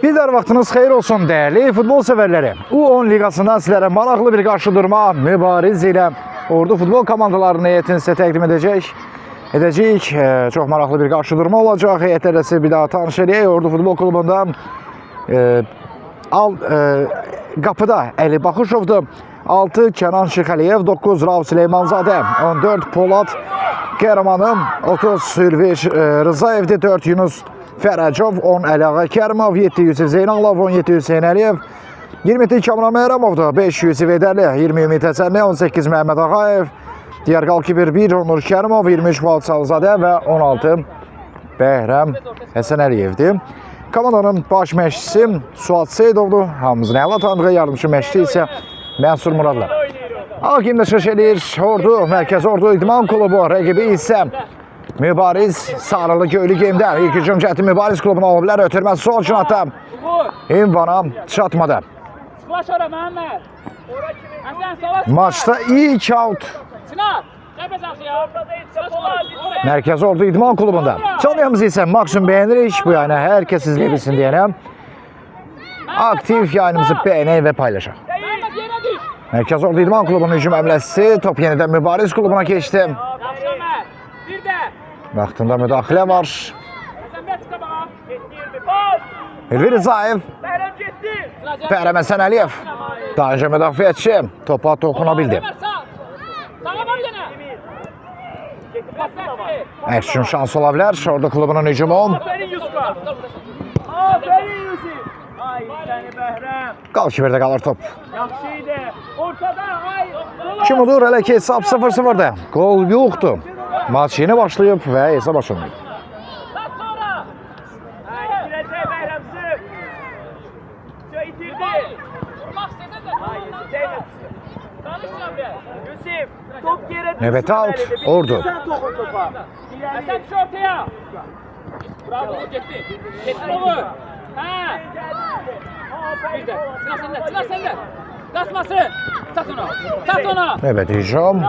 Bir daha vaxtınız xeyir olsun değerli futbol severleri. U10 ligasından sizlere maraqlı bir qarşıdurma mübariz ilə Ordu futbol komandalarının heyətini sizə təqdim edəcəyik. Çox maraqlı bir qarşıdurma olacaq. Heyətlərəsi bir daha tanış edək. Ordu futbol klubunda qapıda Əli Baxışovdur. 6 Kənan Şıxəliyev, 9 Rauf Süleymanzadə, 14 Polad Qəhrəmanım, 30 Hülviş Rızayevdir, 4 Yunus Fərəcov, 10 Əliağa Kərimov, 7 Yusif Zeynalov, 17 Hüseyin Əliyev, 22 Kamran Məhramovdur, 5 Yusif Edərli, 20 Ümid Həsənli, 18 Məhəmməd Ağayev, digər qalqibir 1 Onur Kərimov, 23 Fuad Salzadə və 16 Bəhrəm Həsən Əliyevdir. Komandanın baş məşqçisi Suat Seydovdur, hamımızın əla tanıdığı yardımcı məşqçi isə Mənsur Muradlı. Hakimdə çıxış edir Ordu, Mərkəz Ordu İdman Klubu, rəqibi isə Mübariz Sarılı Göylü Gemdə. İlk hücum cəhəti Mübariz klubuna ola bilər. Ötürmə sol cinatda İmvana çatmadı. Maçda ilk out Mərkəz Ordu İdman Klubunda. Çalmayamızı isə maksimum bəyənirik. Bu yəni hər kəs izləyə bilsin deyənəm. Aktiv yayınımızı bəyənək və paylaşaq. Mərkəz Ordu İdman Klubunun hücum əmləsi top yenidən Mübariz klubuna keçdi. Vaxtında müdaxilə var. Ülvi Rızayev, Bəhrəm Həsən Əliyev, daha öncə müdafiəçi topa toxuna bildi. Əks üçün şans ola bilər. Ordu klubunun hücumu. Qalkibirdə qalır top. Kim odur? Hələ ki hesab 0-0'da. Gol yoxdur. Maç yeni başlayıb və hesab açılmayıb. Növbəti out Ordu. Evet hücum.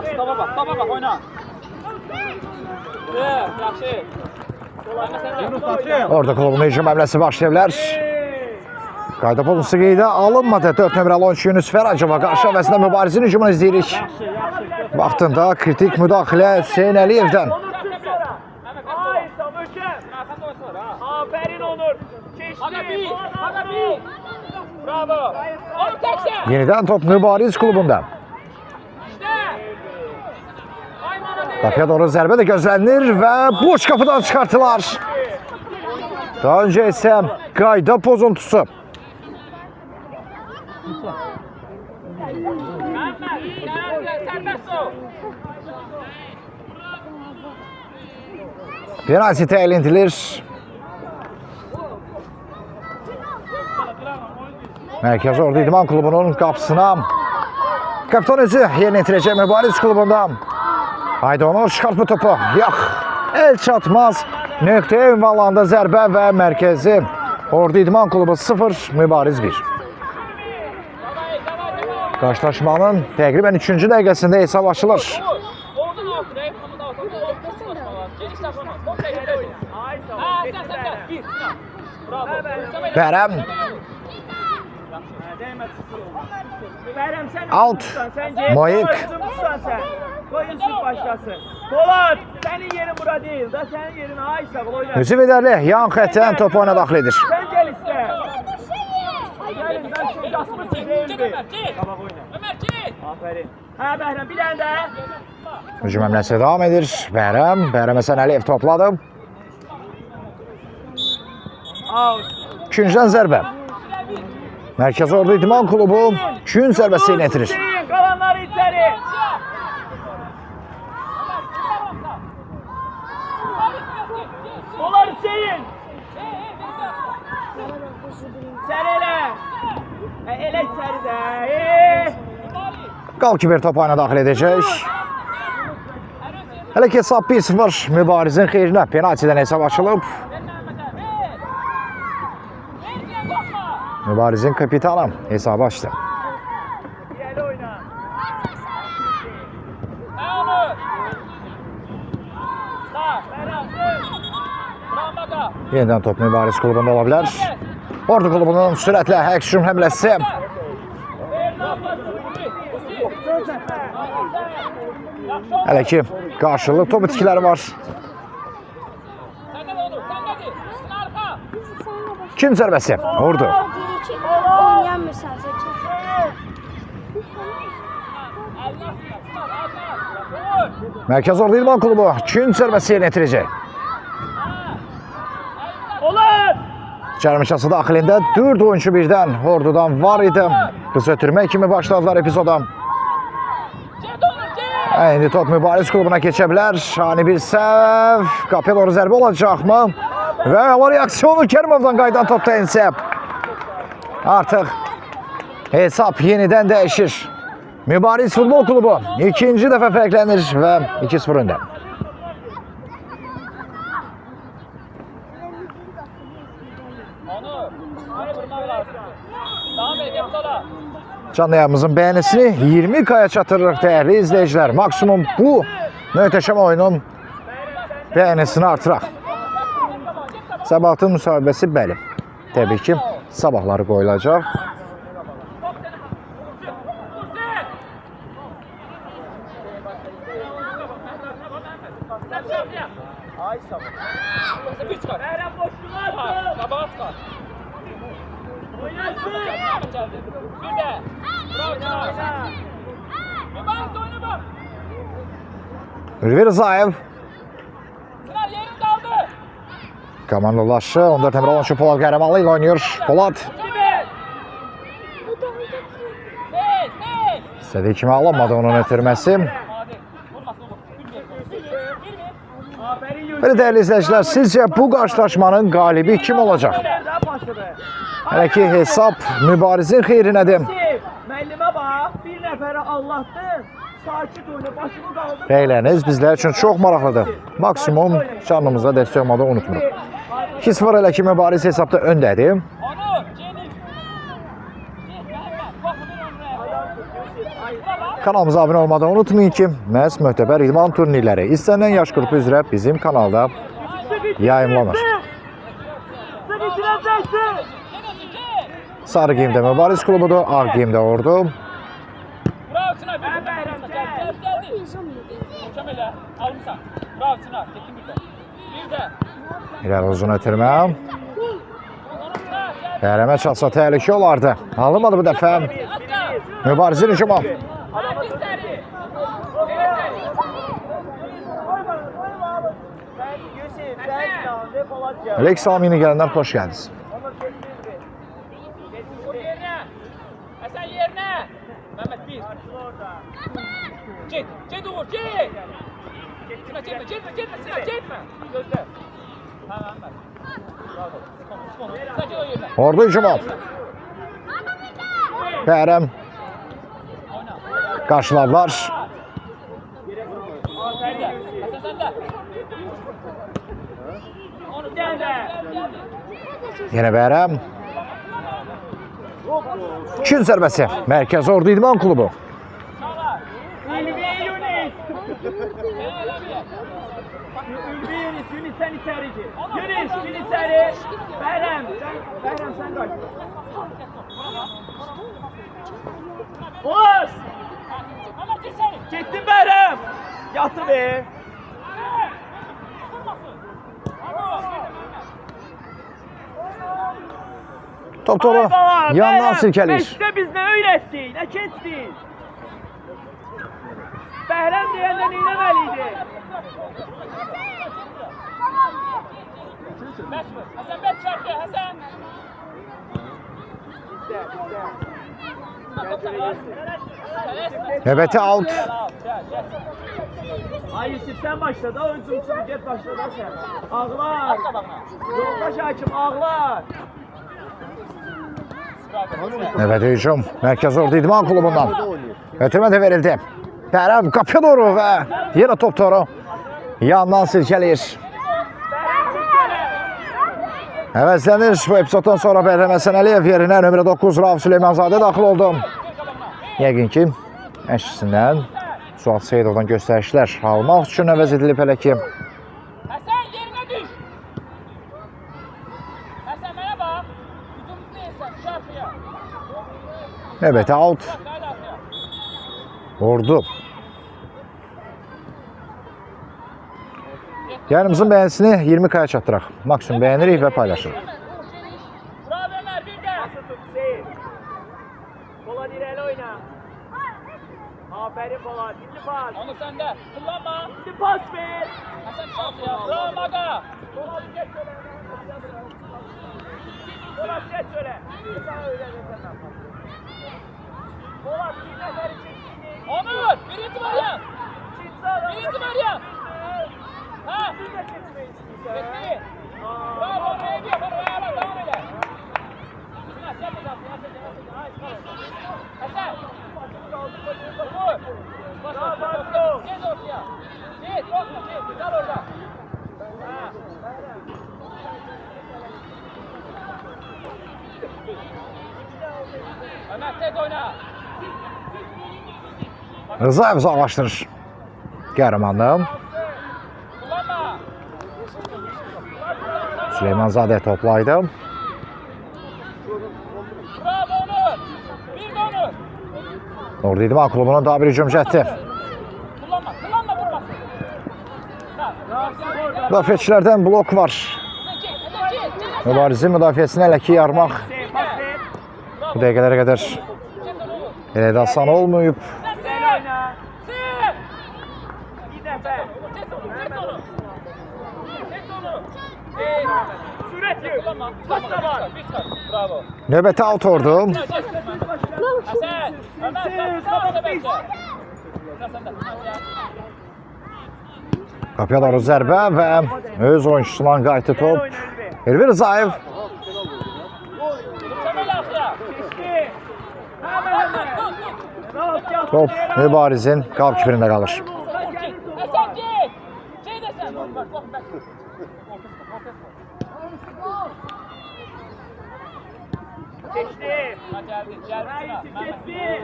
Orada klubun hücum əmləsi başlaya bilər. Qayda pozuntusu qeydə alınmadı. 4 nömrəli oyunçu Yunus Fərəcova qarşı əvəzində Mübarizin hücumunu izləyirik. Vaxtında kritik müdaxilə Hüseyin Əliyevdən. Yenidən top Mübariz klubunda. Qapıya doğru zərbə də gözlənilir və boş qapıdan çıxartılar. Daha öncə isə qayda pozuntusu. Penalti təyin edilir. Mərkəz Ordu İdman Klubunun qapısına kapitan özü yerinə yetirəcək Mübariz klubunda. Haydi Onur çıxartma topu. Yox, el çatmaz. Nöqtəyə ünvanlandı zərbə və mərkəzi Ordu İdman Klubu 0, Mübariz 1. Qarşılaşmanın təqribən 3-cü dəqiqəsində hesab açılır. Bərəm. Out. Moyik. Polad, sənin yerin bura deyil da, sənin yerin Aysa oynar. Yusif Edərli yan xətdən topu oyuna daxil edir. Sən gəl istə. Gəlin, mən şimdi jasmırsın deyildi. Qabaq oyna. Aferin. Hə, Bəhrəm, bir dənə də. Hücum əmləsi devam edir. Bəhrəm Həsən Əliyev topladı. İkinciden zərbə. Mərkəz Ordu İdman Klubu gün zərbəsi ilə etirir. Qalanları içəri. Onlar Hüseyin. İçəri elə. Elə içəri də. Qalkibir topu oyuna daxil edəcək. Hələ ki hesab 1-0 Mübarizin xeyrinə. Penaltidən hesab açılıb. Mübarizin kapitanı hesabı açtı. Yeniden top Mübariz klubunda olabilir. Ordu klubunun sürətlə hücum həmləsi. Hələ ki, qarşılıqlı top itkiləri var. Kim zərbəsi? Ordu. Mərkəz Ordu İdman klubu kim zərbəsi yerinə yetirəcək? Cərimə şahsı daxilində 4 oyuncu birdən Ordudan var idi. Qız ötürmək kimi başladılar epizoda. İndi top Mübariz klubuna keçə bilər. Ani bir səhv. Qapıya doğru zərbə olacaqmı? Və o reaksiyonu Kərimovdan qaydan top təyinsə. Artıq hesab yenidən dəyişir. Mübariz futbol klubu ikinci dəfə fərqlənir və 2-0 öndə. Canlı yayımızın bəyənisini 20K'ya çatırırıq dəyərli izləyicilər. Maksimum bu möhtəşəm oyunun bəyənisini artıraq. Sabahın müsahibəsi bəli. Təbii ki, sabahları qoyulacaq. Ülvi Rızaev. Komandaşı 14 nömrə olan Polad Qəhrəmanlı ilə oynayır. Polad. İstədiyi kimi alınmadı onun ötürməsi. Belə dəyərli izləyicilər, sizcə bu qarşılaşmanın qalibi kim olacaq? Hələ ki, hesab Mübarizin xeyrinədir. Müəllimə bax, bir nəfərə Allahdır, sakit oyna, başını qaldır. Rəyləriniz bizlər üçün çox maraqlıdır. Maksimum canlımıza dəstək olmağı unutmuruq. 2-0 hələ ki, Mübariz hesabda öndədir. Kanalımıza abunə olmadan unutmayın ki, məhz möhtəbər idman turnirləri istənilən yaş qrupu üzrə bizim kanalda yayımlanır. Sarı geyimdə Mübariz klubudur, ağ geyimdə Ordu. İləri uzun ötürmə. Bərəmə çalsa təhlükə olardı. Alınmadı bu dəfə. Mübarizin hücumu. Alex Salmini gələndən xoş gəldiniz. Həsən yerinə. Məhməd bir. Get uğur, get. Getmə. Gözlə. Hə, Məhməd. Bravo. Ordu hücumu. Bərəm. Qarşıladılar. Yenə Bərəm. Kün zərbəsi. Mərkəz Ordu İdman klubu. Yunus sen içeri gir. Yunus gir içeri. Bərəm sen kaç. Oğuz. Gittin Bərəm. Yatı be. Top topu yandan silkelir. İşte biz ne öğrettik, ne keçtik. Bəhrəm deyəndə neynəməliydi? Həsən bət çarpı, Həsən. Növbəti out. Ay Yusuf sen başla da öncümsün get başla da sen. Ağlar. Yoldaş hakim ağlar. Növbəti hücum Mərkəz Ordu İdman klubundan. Ötürmə də verildi. Bərəm qapıya doğru və yenə top toru yandan silkeləyir. Əvəzlənir bu epizoddan sonra Bərəm Həsən Əliyev yerinə nömrə 9 Rauf Süleymanzadə daxil oldu. Yəqin ki, məşqçisindən Suat Seyidovdan göstərişlər almaq üçün əvəz edilib hələ ki. Həsən yerinə düş. Həsən mənə bax. Hücum Hasan şarkıya. Növbəti out. Haydi arkaya. Ordu. Yarımızın beğenisini 20K'ya çatdıraq. Maksimum beğenirik və paylaşırıq. Bravo Ömer bir de. Nasıl tut Hüseyin? Polat ileri oyna. Aferin Polat. Şimdi pas. Onu sende. Kullanma. Şimdi pas ver. Hasan şarkıya. Bravo Maga. Polat geç şöyle. Polat geç şöyle. Sana öyle desene. Polat bir nefer için. Onur. Birinci Meryem. Birinci Meryem. Ha? Bitti. Bravo Nebi. Bravo. Devam eyle. Hasan. Vur. Bravo. Gez ortaya. Gez. Korkma. Gez. Kal orada. Ha. Ömer tez oyna. Rızaev uzaqlaşdırır. Qəhrəmanlığım. Kullanma. Süleymanzadə toplaydı. Bravo Onur. Bir de Onur. Ordu İdman klubunun daha bir hücum cəhdi. Kullanma. Kullanma vurmasın. Müdafiəçilərdən blok var. Mübarizin müdafiəsini hələ ki yarmaq bu dəqiqələrə qədər elə də asan olmayıb. Bravo. Növbəti out ordu. Hasan. Ömer sen bekle. Qapıya doğru zərbə və öz oyunçusundan qayıtdı top. Elvir Rızaev. Top Mübarizin qapkipirində qalır. Hasan git. Şey desen. Bak bak bak. Geçti. Geldi. Geldi.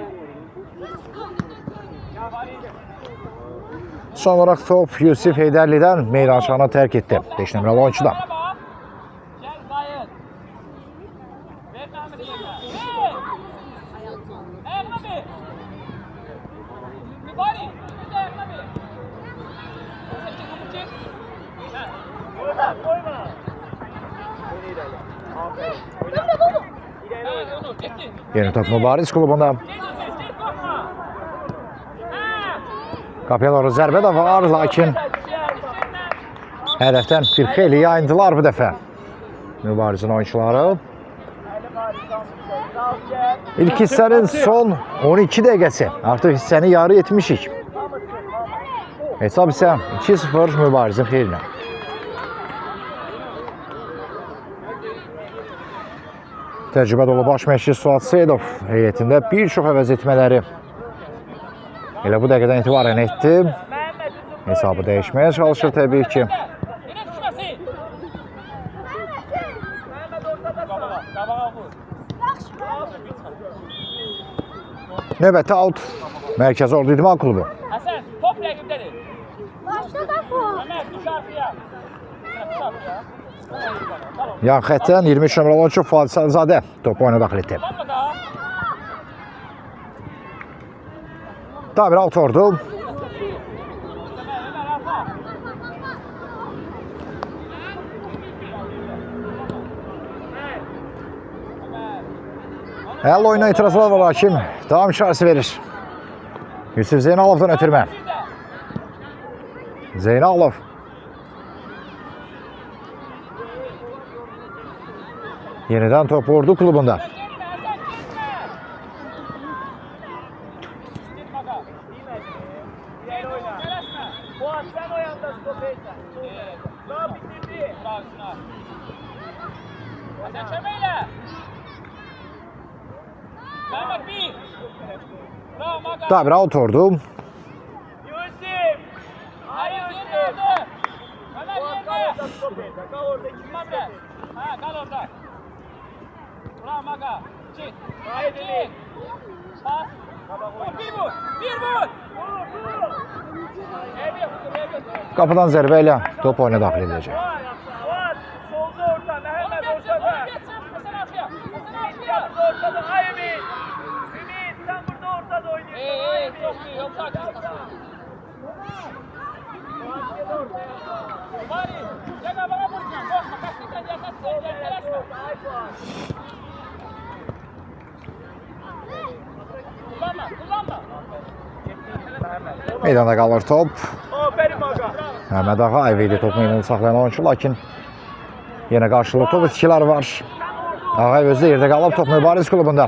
Son olaraq top Yusif Heydərlidən meydançanı tərk etdi. 5 nömrəli oyuncudan. Gel Zayed. Ver Mehmet eline. Ayakla bir. Mübari. Bir de ayakla bir. Çek topu çek. Koyma. Aferin. İleri Onur gitti. Yeni top Mübariz klubunda. Çek korkma. Qapıya doğru zərbə də var, lakin hədəfdən bir xeyli yayındılar bu dəfə. Mübarizin oyuncuları. İlk hissənin son 12 dəqiqəsi. Artıq hissəni yarı etmişik. Hesab isə 2-0 Mübarizin xeyrinə. Təcrübə dolu baş məşqçi Suat Seyidov heyətində bir çox əvəz etmələri elə bu dəqiqədən etibarən etdi. Hesabı dəyişməyə çalışır təbii ki. Növbəti out Mərkəzi Ordu İdman klubu. Hasan top rəqibdədir. Ömer düş arkaya. Yan xəttdən 23 nömrəli oyuncu Fuad Salizadə topu oyuna daxil etdi. Daha bir out ordu. Həll oyuna itirazlar var hakim. Davam işarəsi verir. Yusuf Zeynalovdan ötürmə. Zeynalov. Yenidən top Ordu klubunda. Fuat sen o yanda stopeysen. Daha bitirdi. Hasan çemeyle. Mehmet bir. Bravo Maga. Daha bir out ordu. Yusuf. Hayır yerine. Mehmet yerine. Kal orada. Mehmet. Ha kal orada. Bravo Maga. Çık. Haydi. Pas. Bir vur. Bir vur. Qapıdan zərbə ilə top oyuna daxil edəcək. Solda orta. Mehmet ortada. Hasan arkaya. Kullanma. Meydanda qalır top. Aferin Aga. Məhəmməd Ağayev idi top meydanda saxlayan oyuncu, lakin yenə qarşılıqlı top itkiləri var. Ağayev özü də yerdə qalıb top Mübariz klubunda.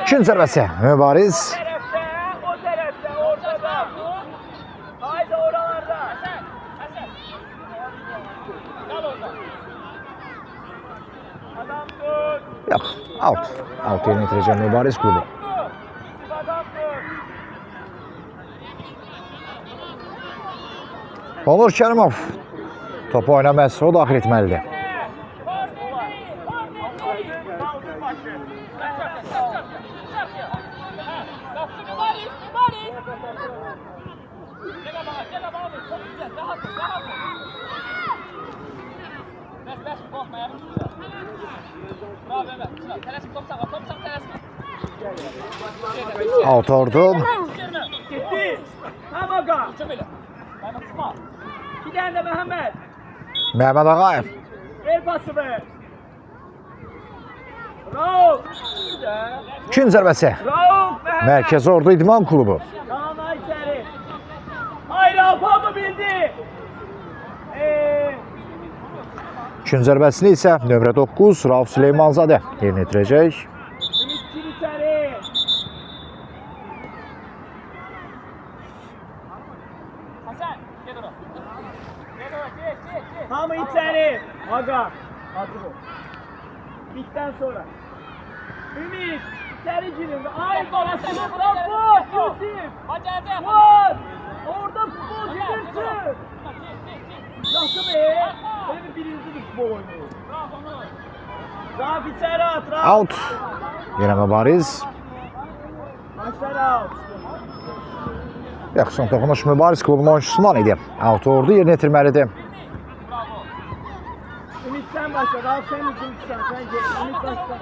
İkinci zərbəsi Mübariz. O tərəfdə, ortada. Haydi oralarda. Həsən. Qal orada. Adam tut. Yox, out. Out yerinə itirəcək Mübariz klubu. Adam tut. Onur Kərimov topu oynamaz, o daxil etməlidir. Out oldu. Gitti. Tam Aga. İki tane de Mehmet. Məhəmməd Ağayev. Ver pası ver. Rauf. İkinci zərbəsi. Rauf Mehmet. Mərkəzi Ordu İdman klubu. Sağına içeri. Hayır Rauf onu bildi. İkinci zərbəsini isə nömrə 9 Rauf Süleymanzadə yerinə itirəcək. Ümitçin içeri. Hasan gel oraya. Gel oraya gel. Tam içeri. Aga. Hazır ol. Bitten sonra. Ümit. İçeri girin. Ay babasını bırak. Yusuf. Vur. Orada futbol girirsin. Yaptı be. Benim birinci de futbol oynuyor. Rauf içeri at. Rauf. Out. Yenə Mübariz. Başlar out. Yox, son toxunuş Mübariz klubunun oyuncusundan idi. Out Ordu yerinə itirməlidir. Ümit sen başla. Rauf sen ikincisin. Sen gel. Ümit başla.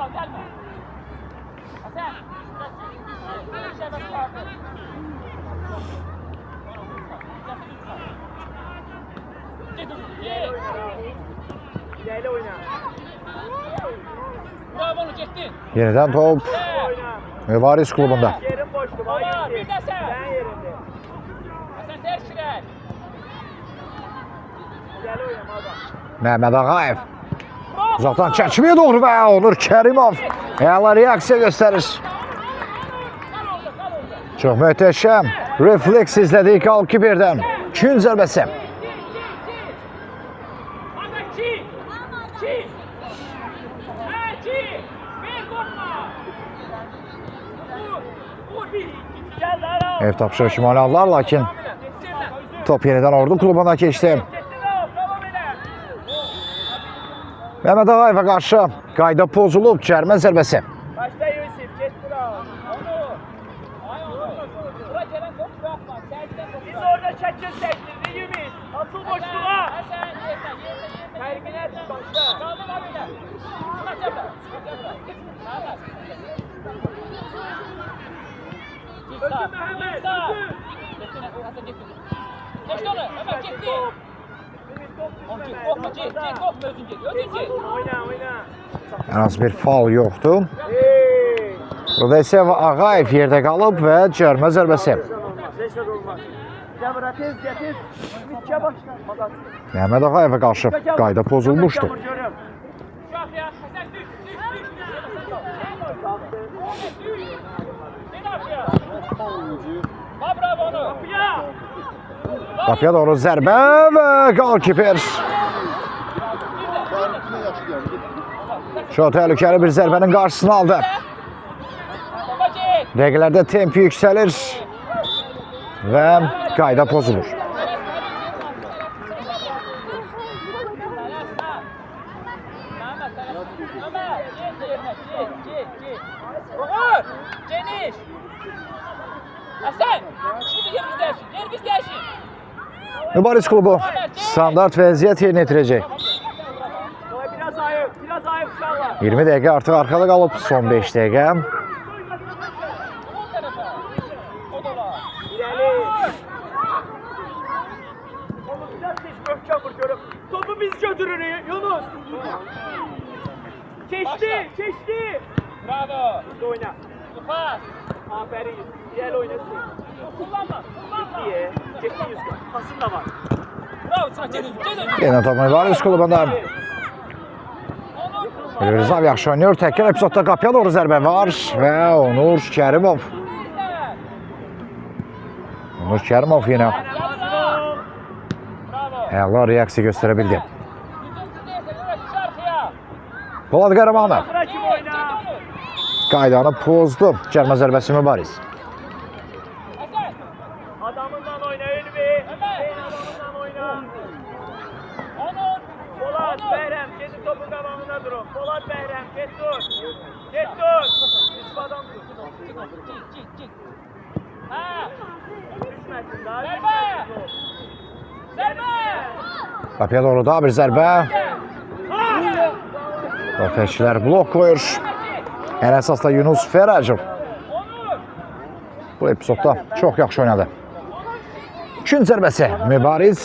Gel oyna. Bravo onu çektin. Yenidən top Oyna. Mübariz klubunda. Yerin boştu. Baba bir de sen. Sen yerinde. Sen ters şirer. Gel oyna baba. Məhəmməd Ağayev. Uzaqdan çəkməyə doğru və Onur Kərimov əla reaksiya göstərir. Çox möhtəşəm refleks izlədik Qalkiberdən. İkinci zərbəsi. Ev tapşırıq şimali aldılar, lakin top yenidən Ordu klubuna keçdi. Məhəmməd Ağayevə qarşı qayda pozulub, cərmə zərbəsi. Başla Yusuf, get bura. Bura gelen top bırakma. Biz orada çekeceğiz Ümit. Atıl boşluğa. Tergine başla. Kaldır abine. Özü Mehmet, özü. Geçti onu, Ömer geçti. Korkma, korkma özün gel. Özün gel. Oyna. Ən az bir faul yoxdur. Burada isə Ağayev yerdə qalıb və cərmə zərbəsi. Məhəmməd Ağayevə qarşı qayda pozulmuşdu. Qapıya doğru zərbə və Qalkiper. Çox təhlükəli bir zərbənin qarşısını aldı. Dəqiqələrdə tempi yüksəlir və qayda pozulur. Mübariz klubu standart vəziyyət yerinə yetirəcək. Biraz ayıq uşaqlar. 20 dəqiqə artıq arxada qalıb, son 5 dəqiqə. Topu biz götürürük. Yunus. Keçti, keçti. Bravo. Oyna. Pas. Aferin. Diğer oynasın. Kullanma. Diye. Keçti Yusuf. Pasın da var. Bravo Çınar. Gedin. Yenə top Mübariz klubunda. Elvizav yaxşı oynayır. Təkrar epizodda qapıya doğru zərbə var və Onur Kərimov. Onur Kərimov yenə əla reaksiya göstərə bildi. Polad Qəhrəmanov Rakip oyna. qaydanı pozdu. Cərmə zərbəsi Mübariz. Adamından oyna Elvi. Adamından oyna. Polat Bəhrəm, gezi topun qabağına durun. Polat Bəhrəm, get dur. Get dur. Yusuf adam dur. Düşməsin daha. Qapıya doğru daha bir zərbə. Müdafiəçilər blok qoyur. Ən əsasda Yunus Feracov. Bu epizodda çox yaxşı oynadı. İkinci zərbəsi Mübariz.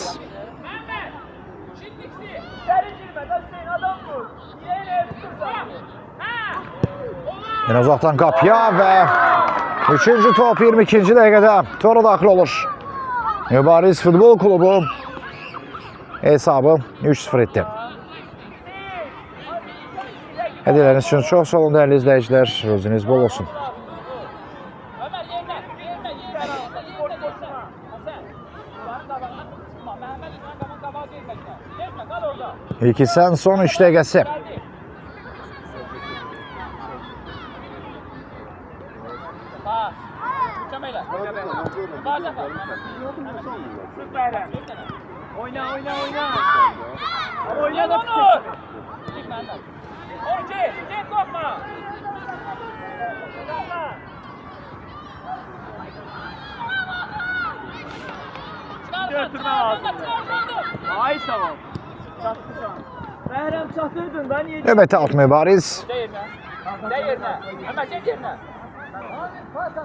İçeri girmə, Hüseyin adam dur. Yine Yenə uzaqdan qapıya və üçüncü top 22-ci dəqiqədə tora daxil olur. Mübariz Futbol Klubu hesabı 3-0 etdi. Hədiyələriniz üçün çox sağ olun dəyərli izləyicilər. Özünüz bol olsun. Ömer yerine. Mehmet İsmail kabağı değil bekle. Geçme kal orada. İlk sən son 3 dəqiqəsi. Geldi. Bas. Mükemmel. Bas yapar. Sık Bəhrəm. Oyna, oyna, oyna. Oyna Oyna da Onur. Git Mehmet. Orçi. Git korkma. Götürme lazım. Ay sağ ol. Çattı sana. Bəhrəm çatırdın da niye? Növbəti alt Mübariz. De yerine. De yerine. Ömer çek yerine.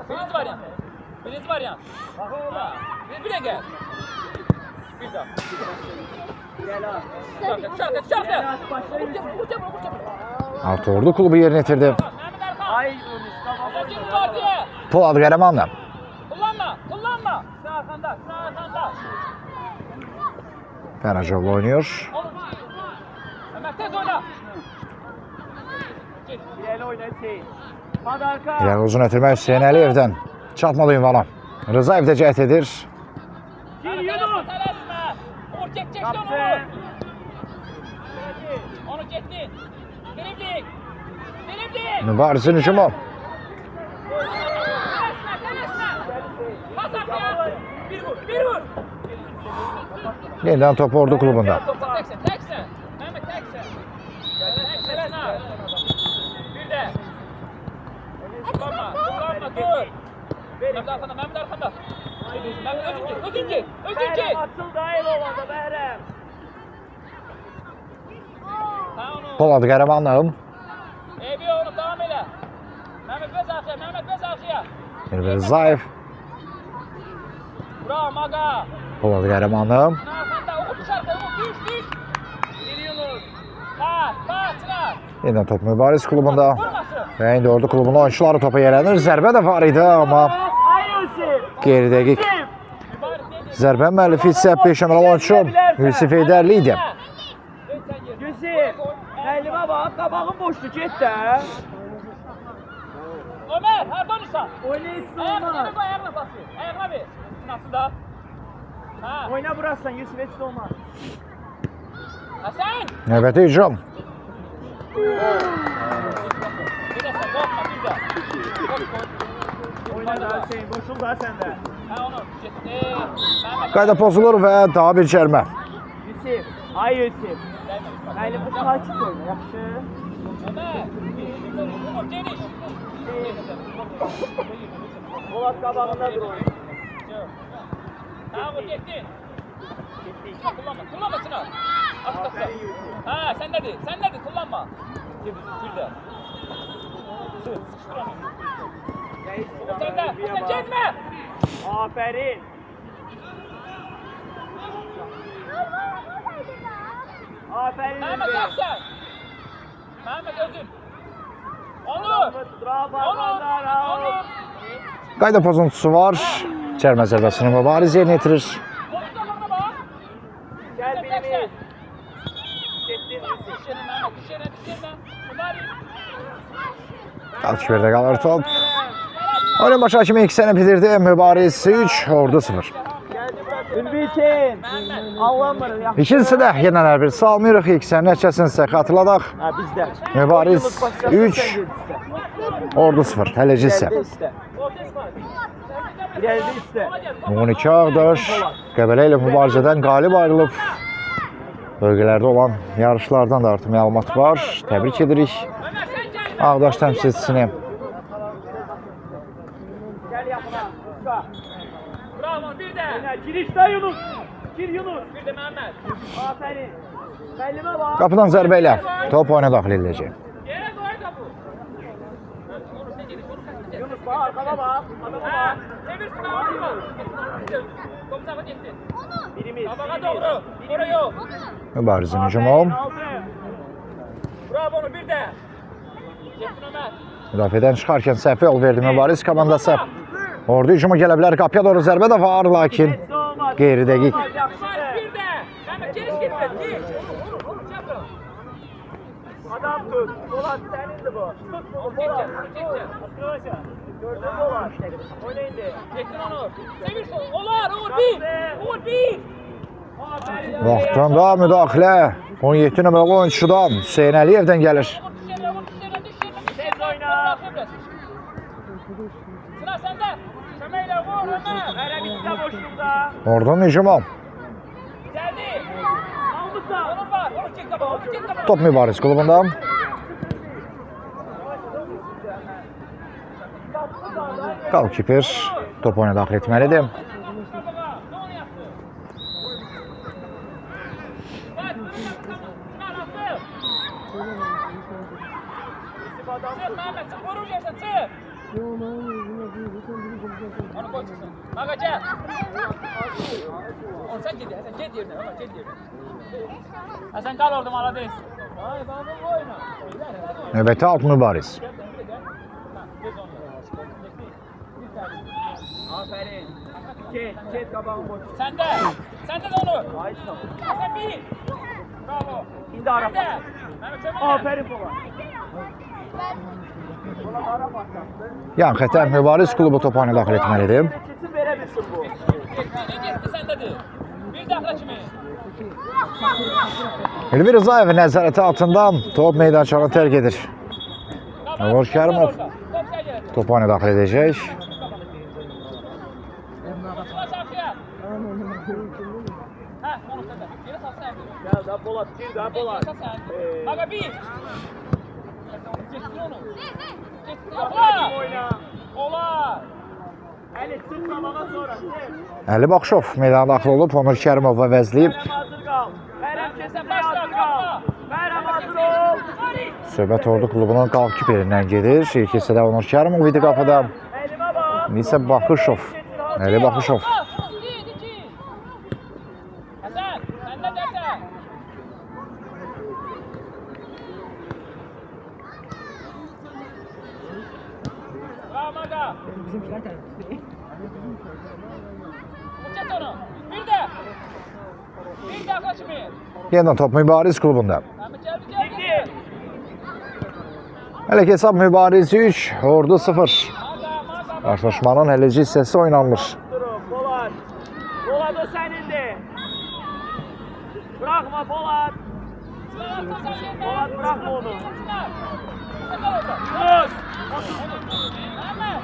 Birinci var ya. Birinci var ya. Ha. Bir de gel. Bir daha. Gel ha. Çarkı. Vuracağım. Altı Ordu klubu yerini yetirdi. Mehmet Erkan. Ay Yunus tamam. Rakip partiye. Polad Qəhrəmanov. Kullanma. Sağ arkanda. Feracov'la oynuyor. Ömer tez oyna. Gel oyna Hüseyin. Hadi arka. İləri uzun ötürmə Hüseyin Əliyevdən. Çatmadı ünvana. Rızaev də cəhd edir. Gir Yunus. Tələsmə. Uğur çekti onu. Kaptı. Onu çekti. Dribling. Mübarizin hücumu. Tələsmə. Pas arkaya. Bir vur. Yeniden top Ordu klubunda. Topla teksen. Mehmet teksen. Teksen ha. Bir de. Kullanma dur. Mehmet arkanda. Mehmet özinci. Bəhrəm açıl da el olanda Bəhrəm. Polad Qəhrəmanov. Ebi onu devam elə. Mehmet bez arkaya. Rızaev. Bravo Maga. Polad Qəhrəmanov. Arkanda Umut dışarıda Umut düş. Gir Yunus. Pas Çınar. Yeniden top Mübariz klubunda. Vurmasın. Ve indi Ordu klubunun oyuncuları topa yerlenir. Zərbə də var idi ama Ay Yusuf. geri dəqiq. Zərbə müəllifi isə 5 numaralı oyuncu Yusuf Eydərli idi. Yusuf. Əlimə bax, qabağın boşdur, get də. Ömer, hardan insan? Oynayırsın Ayağına olmaz. koy, ayağına pas ver. Ayağına ver. Nasıl da? Ha. Oyna burasından Yusuf, heç də olmaz. Hasan. Növbəti hücum. Bir de sen korkma, bir de. Oyna da Hüseyin, boşul da sən də. Ha onu. Gitti. Mehmet. Qayda pozulur və daha bir cərmə. Yusuf, ay Yusuf. Əli bu sakit oyna, yaxşı. Ömer. Umut geniş. Polat qabağında dur oyun. Ha bu gitti. Kullanma Çınar. Aferin Yusuf. Ha sen dedi kullanma. Bir de. Sen de çekme. Aferin. Aferin Mehmet be. Aksen. Mehmet özün. Onur. Bravo Onur. Onur. Qayda pozuntusu var. Cərmə zərbəsini Mübariz yerinə yetirir. Onun qabağına bak. Gel birimiz. Getdin Düşerim Mehmet. Düşerim. Mübariz. Qalkiverdə qalır top. Oyun başa kimi 2 sənə bitirdi. Mübariz 3, Ordu 0. Ülbüçin. Allah'ım yaxşı. İkincisi də yenə bir salmırıq. 2 sənə nəticəsini sizə xatırladaq. Ha bizdə. Mübariz 3, Ordu 0. Hələci isə. İleride iste. 12 Ağdaş Qəbələ ilə mübarizədən qalib ayrılıb. Bölgələrdə olan yarışlardan da artıq məlumat var. Təbrik edirik Ömer sen gel. Ağdaş təmsilçisini. Gel yapma. Usta. Bravo bir de. Girişte Yunus. Gir Yunus. Bir de Mehmet. Aferin. Bellime bak. Qapıdan zərbə ilə top oyuna daxil ediləcək. Yere koy topu. Onur sen gel. Onur sen gel. Yunus bak arkana bak. Adama Ha, bak. çevir şunu Onur. Komiser gitti. Birimiz. Tabağa doğru. Oraya yok. Mübarizin hücumu. Aldı. Bravo onu bir de. Geçtin Ömer. Müdafiədən çıxarkən səhvə yol verdi Mübariz komandası. Ordu hücumu gələ bilər. Qapıya doğru zərbə də var, lakin qeyri-dəqiq. Ömer bir de. Mehmet geliş gitme. Gir. Onur çabuk. Adam tut. Polat senindi bu. Tut bunu Polat. Arkadaşlar. Gördün mü Polat? Oynayın de. Geçtin Onur. Çevir şunu. Olur bir. Uğur bir. Aferin. Vaxtdan da müdaxilə 17 nömrəli oyunçudan Hüseyn Əliyevdən gəlir. Tez oyna. Sıra sende. Kömeyle vur Ömer. Hele bizde boşluğunda. Ordunun hücumu. Geldi. Almışsa. Onur var. Onur çek kapağı. Onur çek kapağı. Top Mübariz klubunda. Qalkiper top oyuna daxil etməlidir. Kapağı. Ne onu yaptı? Bak. Çınar attı. Çık Mehmet. Çık. Vurur yersen çık. Onu koy çıksın. Maga gel. Onu sen git. Sen git yerine. Ömer git yerine. Ha sen kal orada mala değilsin. Hayır bana bu oyna. Növbəti alt Mübariz. Aferin. Ket kabağın boş. Sende. Sende de onu. Hayır. Sen bir. Bravo. Şimdi ara Bir de. pas. Mehmet çabuk. Aferin Polat. Polat ara pas yaptı. Yan xətər Mübariz klubu top oyuna daxil etməlidir. Kesin verebilsin bu. Geçti sendedir. Bir dakika kimi. Elvir Rızayev nəzarəti altında top meydançanı tərk edir. Onur Kərimov Top sen gel. top oyuna daxil edəcək. Sıra şarkıya. Ha onu sende. Geri sal sen. Gel daha Polat. Gir daha Polat. Geri sal sen. Maga bir. Geçti onu. Geçti. Polat Ola. oyna. Ola. Eli sırt kabağa sonra. Əli Baxışov meydana daxil olub, Onur Kərimov əvəzləyib. Meryem hazır kal. Meryem Sen kesin başla. hazır kal. Kapla. Meryem hazır ol. Söhbət Ordu klubunun qalkiperindən gedir. İlk hissədə Onur Kərimov idi qapıda. Elime bak. İndi isə Baxışov. Əli Baxışov. Hasan, sen de dersen. Bravo Maga. Uçat onu. Bir de. Bir de kaçmayın. Yeniden top Mübariz klubunda. Mehmet gel. Hələ ki hesab Mübariz 3, Ordu 0. Maga. Qarşılaşmanın həlici hissəsi oynanılır. Durun Polat. Polat o senindi. Bırakma Polat. Polat bırakma onu. Yunus. Mehmet.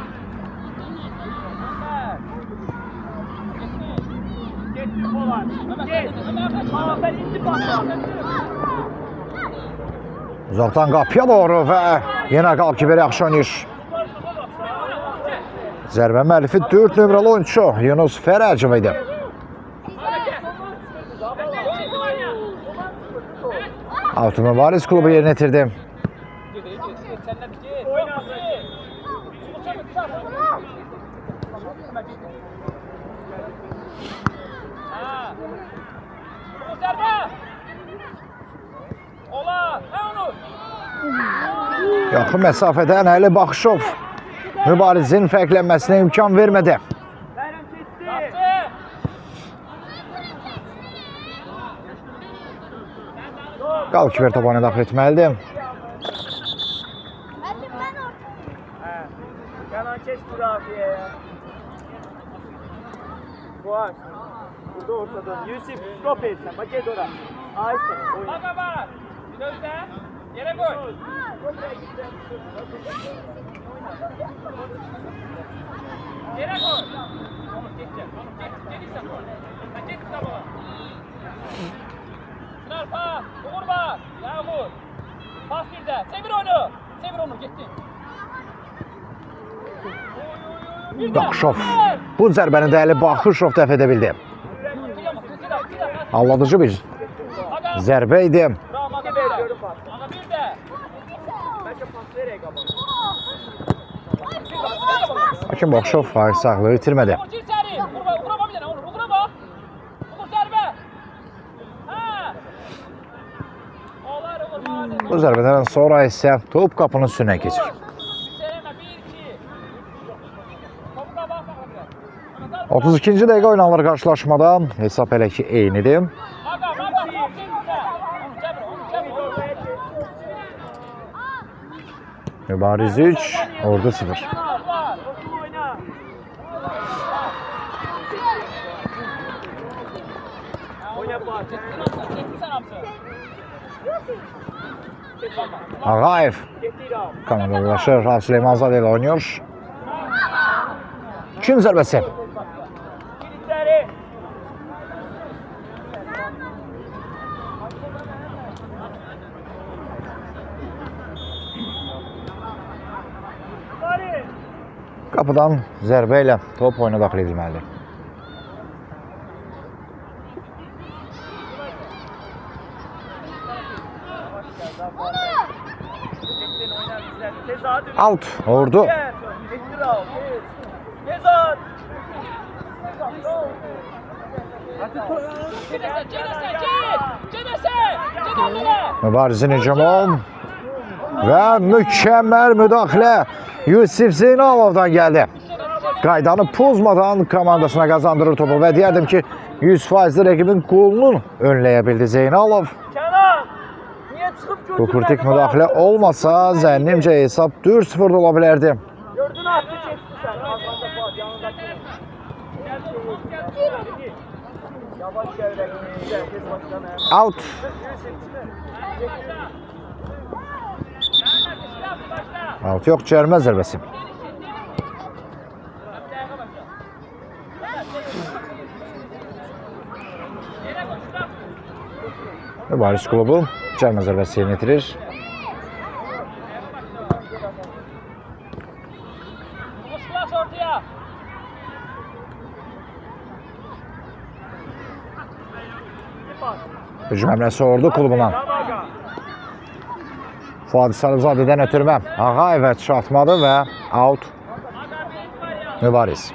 Gitti Polat. Git. Aferin indi pasa. Uzaqdan qapıya doğru və yenə qalkiper yaxşı oynayır. Zərbə müəllifi 4 nömrəli oyunçu Yunus Fərəcov idi. Altı Mübariz klubu yerinə yetirdi. Ha Onur. Yaxın məsafədən Əli Baxışov mübarizin fərqlənməsinə imkan vermədi. Bayram keçdi. Yaptı. Qalkiver topanı daxil etməlidir. Kenan keç müdafiəyə. Boğaz. Burada ortada. Yusuf stop etsen. Bak gel ora. Ayşe. Oyun. Bak bak. Gözde. Yere koy. Yere koy. Onur geçecek. Onur geç. Gelirsen koy. Ha geç tabağa. Çınar pas. Uğur bak. Yağmur. Pas bir de. Çevir onu. Çevir onu. Gitti. Baxışov bu zərbəni də Əli Baxışov dəf edə bildi. Anladıcı bir zərbə idi. Bravo. Aga bir de. Bəlkə pas verək qabaq. Lakin Baxışov faiz sağlığı itirmədi. Uğur gir içeri. Uğur bak bir tane. Uğur'a bak. Uğur zərbe. Ha. Olar Uğur. Bu zərbədən sonra isə top qapının üstünə keçir. Sevme 1-2. Topuğa bak. 32-ci dəqiqə oynanılır qarşılaşmada. Hesab elə ki eynidir. Aga top çekti. Onu cəbr. Mübariz 3, Ordu 0. Okul oyna. Oyna pas. Ağayev Getir al. komandalaşır. Rauf Süleymanzadə ilə oynuyor. Kim zərbəsi? Gir içeri. Hadi. Qapıdan zərbə ilə top oyuna daxil edilməlidir. Çektin oyna güzel. Tezahür. Out. Ordu. Getir al. Tezahür. Mübarizin hücumu və mükəmməl müdaxilə Yusif Zeynalovdan gəldi. Qaydanı pozmadan komandasına qazandırır topu və deyərdim ki 100% rəqibin qolunu önləyə bildi Zeynalov. Kenan. Niye çıkıp götürmedin? Bu kritik müdaxilə olmasa zənnimcə hesab 4-0 da ola bilərdi. Gördün attı çekti sen. Ağzında bak yanındaki. Yavaş çevrek. Güzel. Kes başkanı. Out. Out yox, cərmə zərbəsi. Mübariz klubu cərmə zərbəsi yerinə yetirir. Hücum əmrəsi Ordu klubundan. Fuad Sarızadədən ötürmə. Ağayevə çatmadı və out. Mübariz.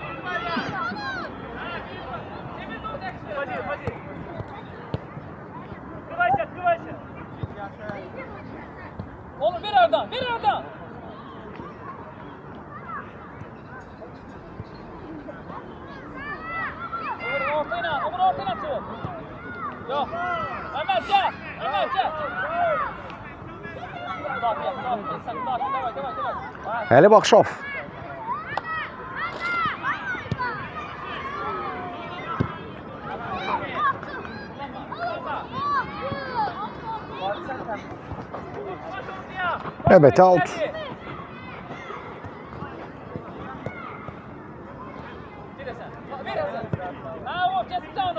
Oğlum bir oradan, bir oradan. Umur ortayla çık. Yok. Ömer gel, Ömer gel. Əli Baxışov. Növbəti out.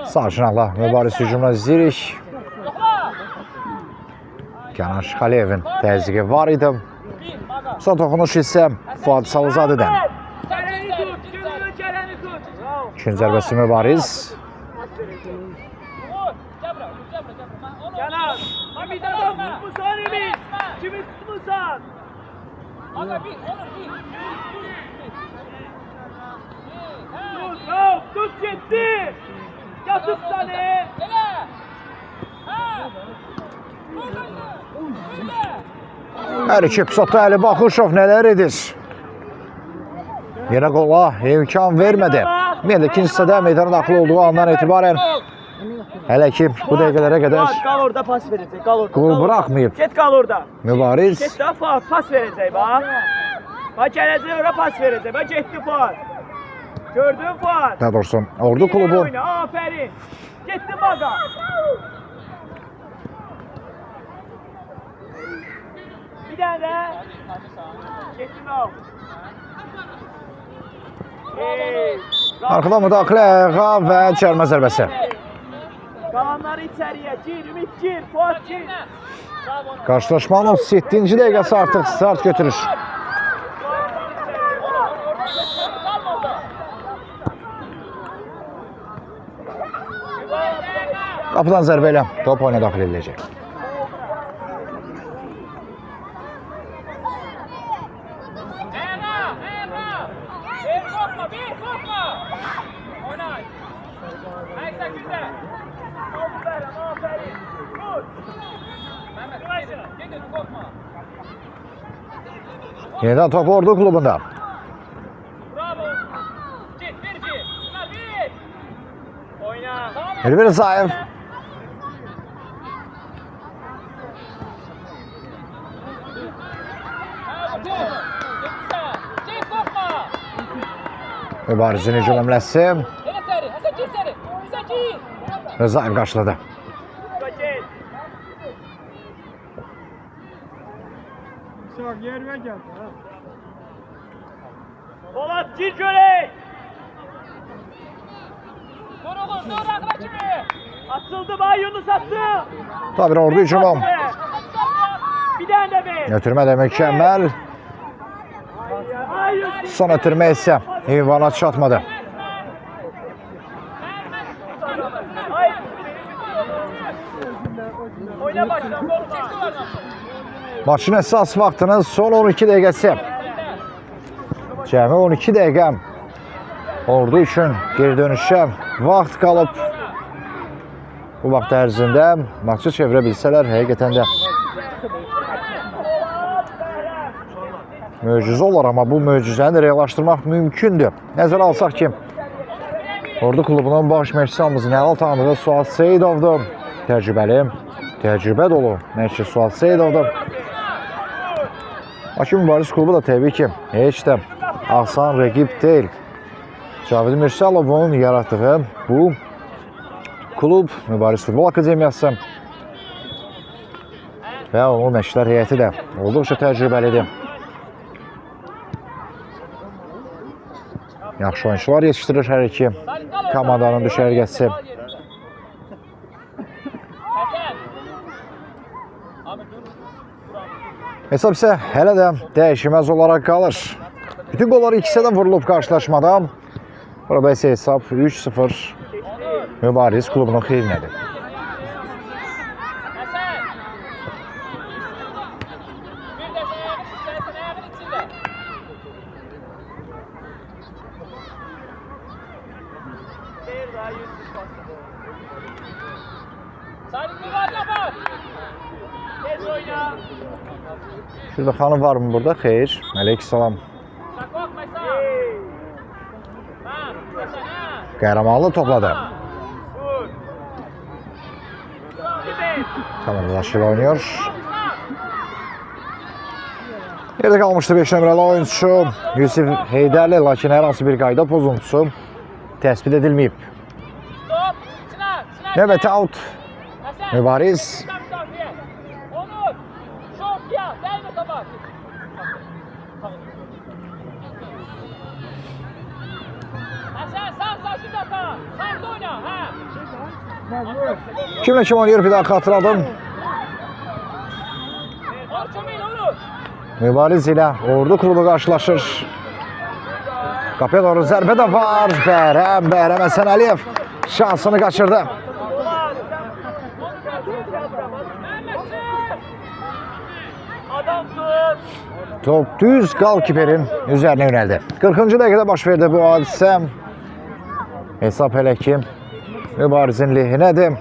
Sağ cinahla mübariz hücumuna izləyirik. Kənan Şıxəliyevin təzyiqi var idi. Son toxunuş isə Fuad Salızadədən. İkinci zərbəsi mübariz. Kenan. Hamid adam tutmuşsan Ümit. Kimi tutmuşsan? Aga bir, Onur bir. Tut gitti. Yatıp seni. Hele. Ha. Buradaydı. Hər iki epizodda Əli Baxışov nələr edir? Yenə qola imkan vermədi. Bir də ikinci hissədə meydana daxil olduğu andan etibarən hələ ki bu dəqiqələrə qədər Qal orada pas verəcək, qal orada. qol buraxmayıb. Get qal orada. Mübariz Get də pas verəcək bax. Bax gələcək ora pas verəcək. Bax getdi pas. Gördün pas. daha doğrusu Ordu klubu Oyna, aferin. Getdi baqa. Bir dənə də. Getdi al. arxadan müdaxilə ayağa və cərmə zərbəsi. Qalanları içəriyə. Gir, Ümid gir. Fuat gir. Qarşılaşmanın 37-ci dəqiqəsi artıq start götürür. Qapıdan zərbə ilə top oyuna daxil ediləcək. Yenidən top Ordu klubunda. Bravo. Git, bir. Oyna. Elvir Rzayev. Git, korkma. Mübarizin hücum əmləsi. Elə seri, Həsən gir seri. Həsən gir. Rzayev qarşıladı. Get. Sağ yerine gel. Polat gir görək. Dur oğlum, dur ağla kimi. Atıldı bay Yunus attı. Tabii Ordu hücumu. Bir tane de ver. Götürmə də mükəmməl. Ay Yunus. Son ötürmə isə ünvana çatmadı. Ay. Oyna başla korkma. Maçın əsas vaxtının son 12 dəqiqəsi. Cəmi 12 dəqiqə Ordu üçün geri dönüşə vaxt qalıb. Bu vaxt ərzində maçı çevirə bilsələr, həqiqətən də möcüzə olar, amma bu möcüzəni reallaşdırmaq mümkündür. Nəzərə alsaq ki, Ordu klubunun baş məşqçisi Nəhal tanıdığı Suat Seyidovdur. Təcrübə dolu məşqçi Suat Seyidovdur. Bakı Mübariz klubu da təbii ki, heç də asan rəqib deyil. Cavid Mürsəlovun yaratdığı bu klub Mübariz Futbol Akademiyası və onun məşqçilər heyəti də olduqca təcrübəlidir. Yaxşı oyunçular yetişdirir hər iki komandanın düşərgəsi. Hesab isə hələ də dəyişməz olaraq qalır. Bütün qolları ikisindən vurulub qarşılaşmada. Burada isə hesab 3-0 Mübariz klubunun xeyrinədir. Şurada xanım var mı burada? Xeyr. Aleykümselam. Qəhrəmanlı topladı. Tamamlaşır oynuyor. Yerdə qalmışdı 5 nömrəli oyunçu Yusif Heydərli, lakin hər hansı bir qayda pozuntusu təsbit edilməyib. Növbəti out. Mübariz. Kimlə kim oynayır bir daha xatırladım. Mübariz ilə Ordu klubu qarşılaşır. Qapıya doğru zərbə də var. Bəhrəm Həsənəliyev şansını qaçırdı. Top düz qalkiperin üzərinə yönəldi. 40-cı dəqiqədə baş verdi bu hadisə. Hesab hələ ki Mübarizin lehinədir.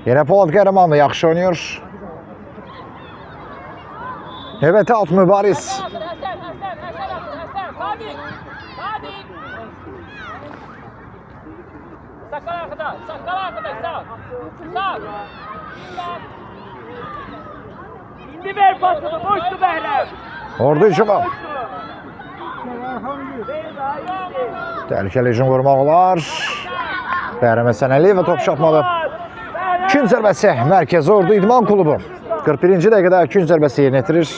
Yenə Polad Qəhrəmanlı yaxşı oynayır. Növbəti alt mübariz. Sakal arkada, sağ. Sağ. İndi ver pasını, boştu Bəhrəm. Ordu hücuma. Təhlükəli hücum qurmaq olar. Bəhrəm Həsənəliyev top şapmalı. Gün zərbəsi Mərkəzi Ordu İdman Klubu. 41-ci dəqiqədə gün zərbəsi yerinə yetirir.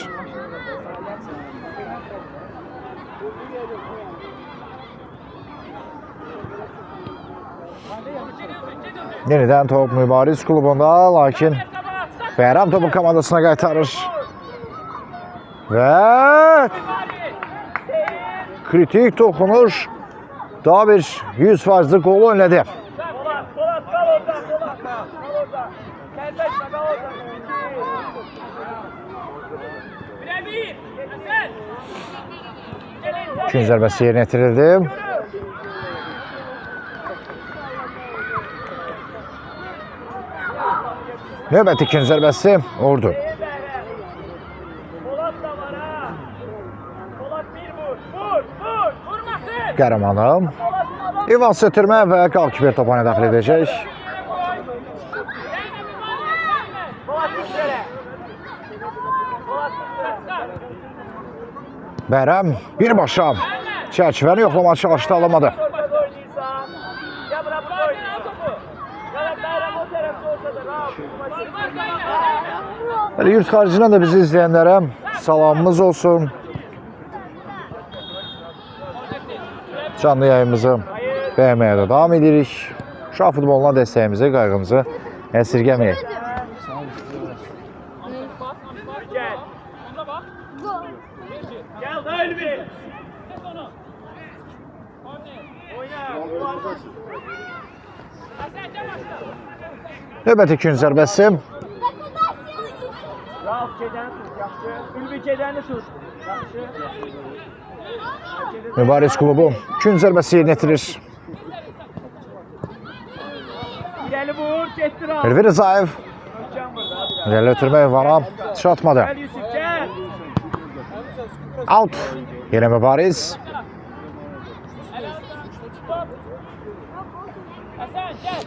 Yenidən top Mübariz klubunda, lakin Bəhrəm topu komandasına qaytarır. Və kritik toxunuş daha bir 100%'lik gol oynadı. Polat, kal orada. Kəlbəşmə, kal orada. Birebir. Hasan. Gün zərbəsi yerinə yetirildi. Növbəti gün zərbəsi Ordu. Polat da var ha. Polat bir vur. Vurmasın. Qəhrəmanım İvan Sötürmə və qalkiber topana daxil edəcək. Polat üstələ. Bəhrəm birbaşa çərçivəni yoxlamağa çalışdı, alamadı. Ya bırak bu oyunu. Ya Bəhrəm o tərəfdə olsa da rahat. Bəli, yurt xaricində də bizi izləyənlərə salamımız olsun. Canlı yayımızı bəyənməyə də davam edirik. Uşaq futboluna dəstəyimizi, qayğımızı əsirgəməyək. Gel. Gel da Elvin. Oyna. Növbəti gün zərbəsi Rauf gedəni tut, yaxşı. Ülvi gedəni tut, yaxşı. Mübariz klubu gün zərbəsi yerinə yetirir. İrəli vur, getdi Rauf. Elvin Rızayev Can burada. irəli ötürmək vara çatmadı. Gəl Yusuf, gəl. Out. Yenə Mübariz. Hasan gel.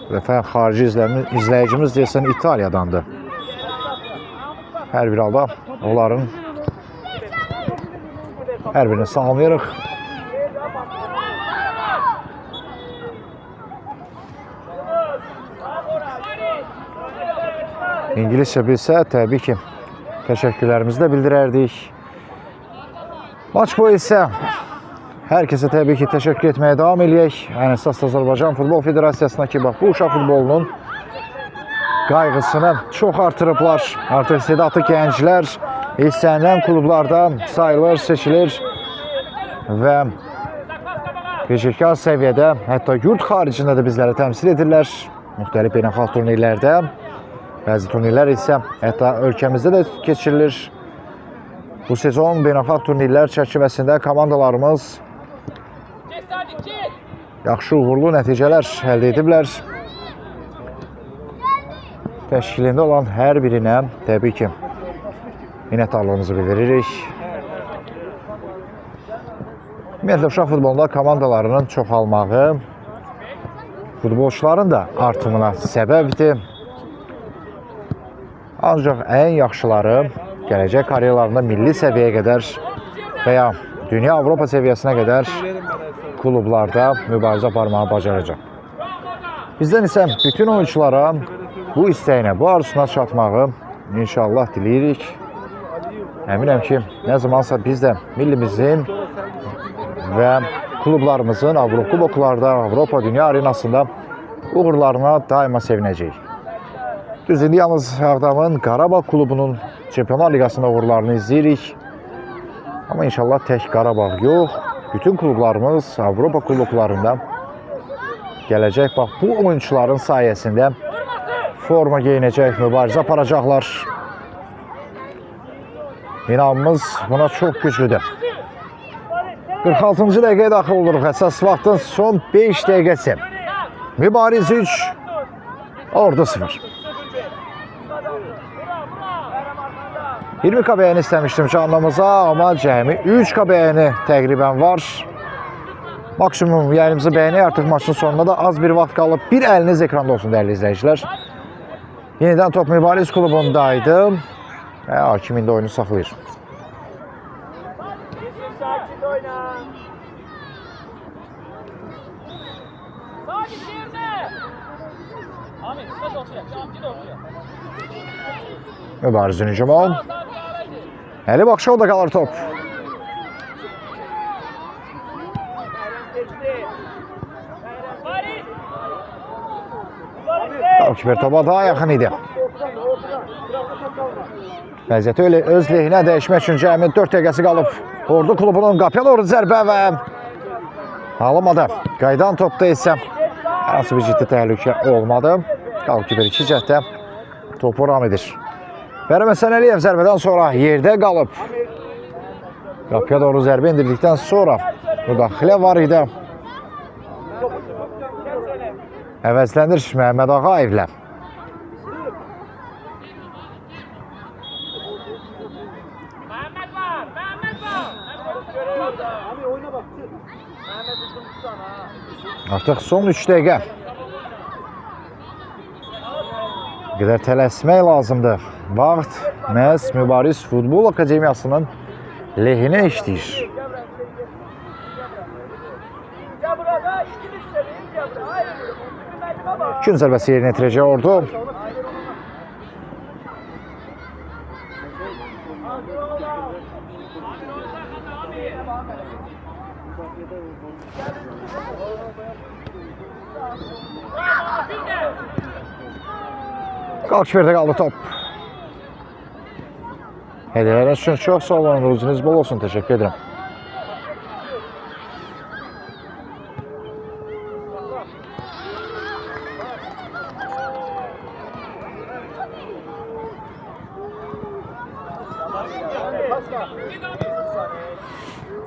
Dəfə xarici izləyicimiz deyəsən İtaliyadandır. Hər bir halda onların hər birini salamlayırıq. İngiliscə bilsə, təbii ki, təşəkkürlərimizi də bildirərdik. Maç boyu isə hər kəsə təbii ki, təşəkkür etməyə davam eləyək. Ən əsas Azərbaycan Futbol Federasiyasına ki, bax, bu uşaq futbolunun qayğısını çox artırıblar. Artıq istedadlı gənclər istənilən klublarda sayılır, seçilir və peşəkar səviyyədə, hətta yurt xaricində də bizləri təmsil edirlər. Müxtəlif beynəlxalq turnirlərdə, bəzi turnirlər isə hətta ölkəmizdə də keçirilir. Bu sezon beynəlxalq turnirlər çərçivəsində komandalarımız yaxşı uğurlu nəticələr əldə ediblər. Təşkilində olan hər birinə təbii ki, minnətdarlığımızı bildiririk. Ümumiyyətlə, uşaq futbolunda komandalarının çoxalmağı futbolçuların da artımına səbəbdir. Ancaq ən yaxşıları gələcək karyeralarında milli səviyyəyə qədər və ya dünya Avropa səviyyəsinə qədər klublarda mübarizə aparmağı bacaracaq. Bizdən isə bütün oyunculara bu istəyinə, bu arzusuna çatmağı inşallah diləyirik. Əminəm ki, nə zamansa biz də millimizin və klublarımızın Avrokuboklarda, Avropa dünya arenasında uğurlarına daima sevinəcəyik. Düz indi yalnız Ağdamın Qarabağ klubunun Çempionlar Liqasında uğurlarını izləyirik. Amma inşallah tək Qarabağ yox, bütün klublarımız Avropa klublarında gələcək. Bax, bu oyuncuların sayəsində forma geyinəcək, mübarizə aparacaqlar. İnanımız buna çok güclüdür. 46-cı dəqiqəyə daxil oluruq. Əsas vaxtın son 5 dəqiqəsi. Mübariz 3, Ordu 0. 20 KB'ni istəmişdim canlımıza, amma cəmi 3 KB'ni təqribən var. Maksimum yayınımızı bəyənək, artıq maçın sonunda da az bir vaxt qalıb. Bir əliniz ekranda olsun dəyərli izləyicilər. Yenidən top Mübariz klubundaydı və hakimində oyunu saxlayır. Sakin oyna. Sakin yerine. Ahmet, sen ortaya. Can, git ortaya. Mübarizin hücumu. Sakin araydı. Əli Bakışovda qalır top. Farid. Goalkeeper topa daha yaxın idi. Vəziyyəti öz lehinə dəyişmək üçün cəmi 4 dəqiqəsi qalıb. Ordu klubunun qapıya doğru zərbə və alınmadı. Qaydan topda isə hər hansı bir ciddi təhlükə olmadı. Goalkeeper 2 cəhdə topu ram edir. Bərəm Həsənəliyev zərbədən sonra yerdə qalıb. Qapıya doğru zərbə indirdikdən sonra müdaxilə var idi. Əvəzlənir Məhəmməd Ağayevlə. Mehmet var. Mehmet var. Abi oyna bak. Mehmet tutmuşsan ha. Artıq son 3 dəqiqə. Bir qədər tələsmək lazımdır. Vaxt məhz Mübariz Futbol Akademiyasının lehinə işləyir. Gel burada ikimiz seviyin gel burada. Hayır. Bugün baba. Gün zərbəsi yerinə yetirəcək Ordu. Goalkeeperdə qaldı top. Hədiyələriniz üçün çox sağ olun, ruzunuz bol olsun. Təşəkkür edirəm.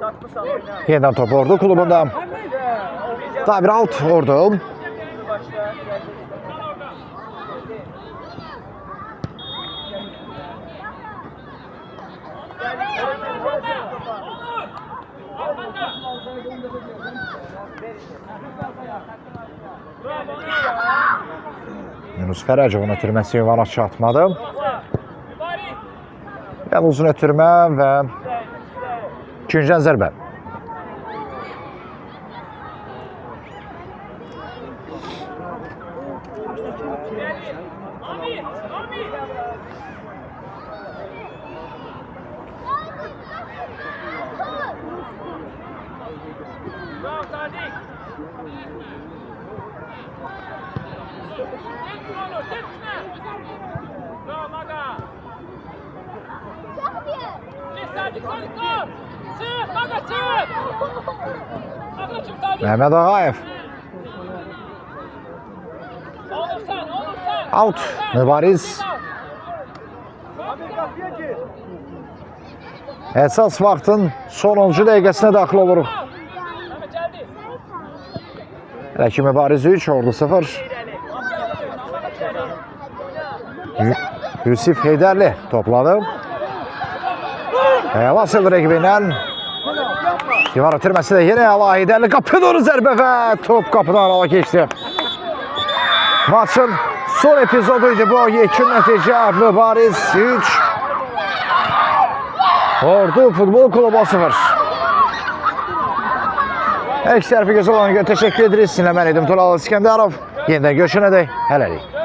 Çatmışsan oyna. Yeniden top Ordu klubunda. Daha bir out Ordu. Başla. Yunus Fərəcovun ötürməsi ünvana çatmadı. Yəni uzun ötürmə və ikinciden zərbə. Bravo Sadik. Tek onu, tekme. Bravo Maga. Çık Sadik, Sadik kal. Çık Maga, çık. Maga çık Sadik. Mehmet Ağayev. Olursan. Out. Mübariz. Əsas vaxtın sonuncu dəqiqəsinə daxil oluruq. Mehmet geldi. Hələ ki Mübariz 3, Ordu 0. Yusif Heydərli topladı. Vasıl rəqibindən divar ötürməsi də yenə Əla Heydərli. Qapı doğru zərbə və top qapıdan arala keçdi. Maçın son epizoduydu bu. Yekun nəticə Mübariz 3. Ordu Futbol Klubu 0. Əks tərəfi gözəl olan görə təşəkkür ediriz. Sizinlə mən idim Tural İskəndərov. Yenidən görüşənədək hələlik.